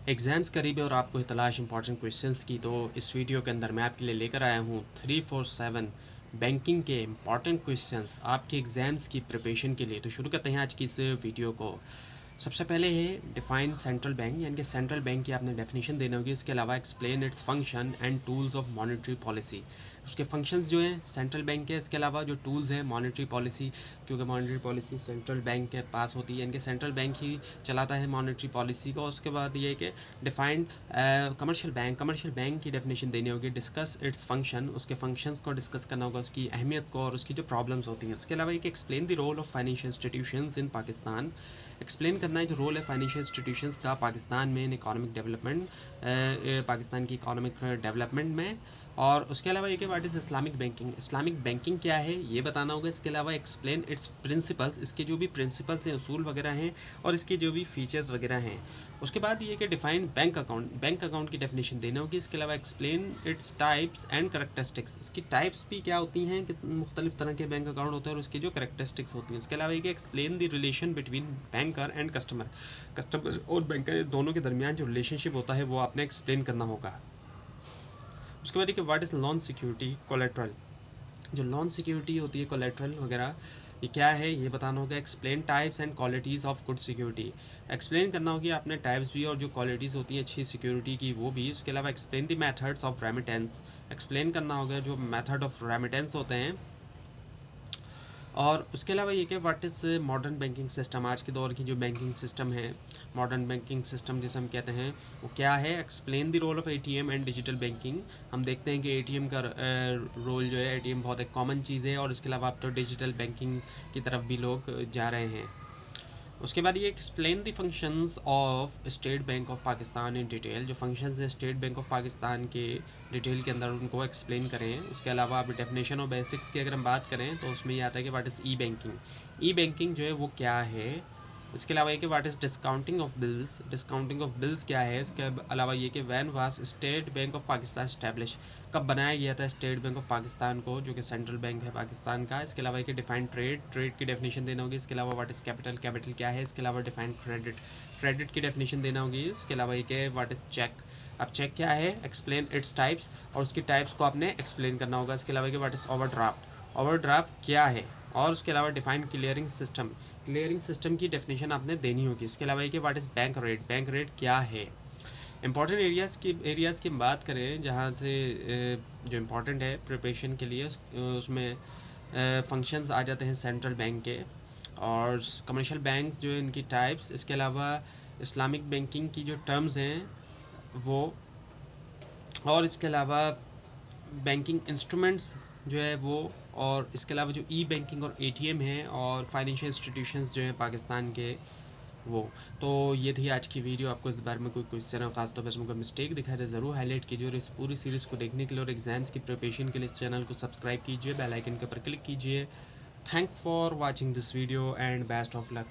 Exams करीब है और आपको है तलाश इंपॉर्टेंट क्वेश्चंस की। तो इस वीडियो के अंदर मैं आपके लिए लेकर आया हूँ 347 बैंकिंग के इंपॉर्टेंट क्वेश्चंस आपके एग्ज़ाम्स की प्रिपरेशन के लिए। तो शुरू करते हैं आज की इस वीडियो को। सबसे पहले है डिफाइन सेंट्रल बैंक, यानी कि सेंट्रल बैंक की आपने डेफिनेशन देनी होगी। उसके अलावा explain its function and tools of monetary policy. उसके फंक्शंस जो हैं सेंट्रल बैंक के, इसके अलावा जो टूल्स हैं मॉनेटरी पॉलिसी, क्योंकि मॉनेटरी पॉलिसी सेंट्रल बैंक के पास होती है, यानी कि सेंट्रल बैंक ही चलाता है मॉनेटरी पॉलिसी को। उसके बाद ये कि डिफाइंड कमर्शियल बैंक की डेफिनेशन देनी होगी। डिस्कस इट्स फंक्शन, उसके फंक्शंस को डिस्कस करना होगा, उसकी अहमियत को और उसकी जो प्रॉब्लम्स होती हैं। उसके अलावा एक explain the role of financial institutions in Pakistan. Explain करना है जो रोल है फाइनेंशियल इंस्टीट्यूशंस का पाकिस्तान में इन इकोनॉमिक डेवलपमेंट, पाकिस्तान की इकोनॉमिक डेवलपमेंट में। और उसके अलावा एक what is Islamic banking, Islamic banking क्या है ये बताना होगा। इसके अलावा एक्सप्लेन इट्स प्रिंसिपल्स, इसके जो भी प्रिंसिपल्स हैं, उसूल वगैरह हैं, और इसके जो भी फीचर्स वगैरह हैं। उसके बाद ये कि डिफाइन बैंक अकाउंट की डेफिनेशन देना होगी। इसके अलावा explain its types and characteristics, इसकी टाइप्स भी क्या होती हैं, कि मुख्तलिफ तरह के बैंक अकाउंट होते हैं और उसकी जो करेक्टरिस्टिक्स होती हैं। उसके अलावा ये कि explain the relation between banker and customer और बैंकर दोनों के दरमियान जो रिलेशनशिप होता है वो आपने एक्सप्लेन करना होगा। उसके बाद कि what is loan security collateral, जो लोन सिक्योरिटी होती है कोलेट्रल वगैरह, ये क्या है ये बताना होगा। Explain types and qualities of good security, explain करना होगी आपने टाइप्स भी और जो क्वालिटीज़ होती हैं अच्छी सिक्योरिटी की वो भी। उसके अलावा explain the methods of remittance, explain करना होगा जो मेथड ऑफ रेमिटेंस होते हैं। और उसके अलावा ये कि what is modern banking system, आज के दौर की जो बैंकिंग सिस्टम है, मॉडर्न बैंकिंग सिस्टम जिसे हम कहते हैं वो क्या है। Explain the role of ATM and digital banking, हम देखते हैं कि एटीएम का रोल जो है, एटीएम बहुत एक कॉमन चीज़ है और इसके अलावा अब तो डिजिटल बैंकिंग की तरफ भी लोग जा रहे हैं। उसके बाद ये explain the functions of state Bank of Pakistan in detail, जो फंक्शंस हैं स्टेट बैंक ऑफ पाकिस्तान के डिटेल के अंदर उनको एक्सप्लेन करें। उसके अलावा अब डेफिनेशन ऑफ बेसिक्स की अगर हम बात करें तो उसमें ये आता है कि what is e banking, e banking जो है वो क्या है। इसके अलावा ये कि what is discounting of bills, discounting of bills क्या है। इसके अलावा ये कि when was State Bank of Pakistan establish, कब बनाया गया था स्टेट बैंक ऑफ पाकिस्तान को, जो कि सेंट्रल बैंक है पाकिस्तान का। इसके अलावा कि डिफाइन ट्रेड की डेफिनेशन देना होगी। इसके अलावा व्हाट इज़ कैपिटल क्या है। इसके अलावा डिफाइन क्रेडिट की डेफिनेशन देना होगी। इसके अलावा ये कि व्हाट इज़ चेक, अब चेक क्या है, एक्सप्लेन इट्स टाइप्स और उसकी टाइप्स को आपने एक्सप्लेन करना होगा। इसके अलावा कि व्हाट इज़ ओवरड्राफ्ट क्या है। और उसके अलावा डिफाइन क्लियरिंग सिस्टम की डेफिनेशन आपने देनी होगी। उसके अलावा ये कि व्हाट इज़ बैंक रेट क्या है। इंपॉर्टेंट एरियाज़ की बात करें जहाँ से जो इम्पोर्टेंट है प्रिपरेशन के लिए, उसमें फंक्शंस आ जाते हैं सेंट्रल बैंक के और कमर्शियल बैंक्स जो है इनकी टाइप्स। इसके अलावा इस्लामिक बैंकिंग की जो टर्म्स हैं वो, और इसके अलावा बैंकिंग इंस्ट्रूमेंट्स जो है वो, और इसके अलावा जो ई बैंकिंग और एटीएम है और फाइनेंशियल इंस्टीट्यूशंस जो हैं पाकिस्तान के वो। तो ये थी आज की वीडियो। आपको इस बारे में कोई क्वेश्चन और खास तौर पर इसमें कोई मिस्टेक दिखाई दे ज़रूर हाईलाइट कीजिए। और इस पूरी सीरीज़ को देखने के लिए और एग्जाम्स की प्रिपरेशन के लिए इस चैनल को सब्सक्राइब कीजिए, बेल आइकन के ऊपर क्लिक कीजिए। Thanks for watching this video and best of luck.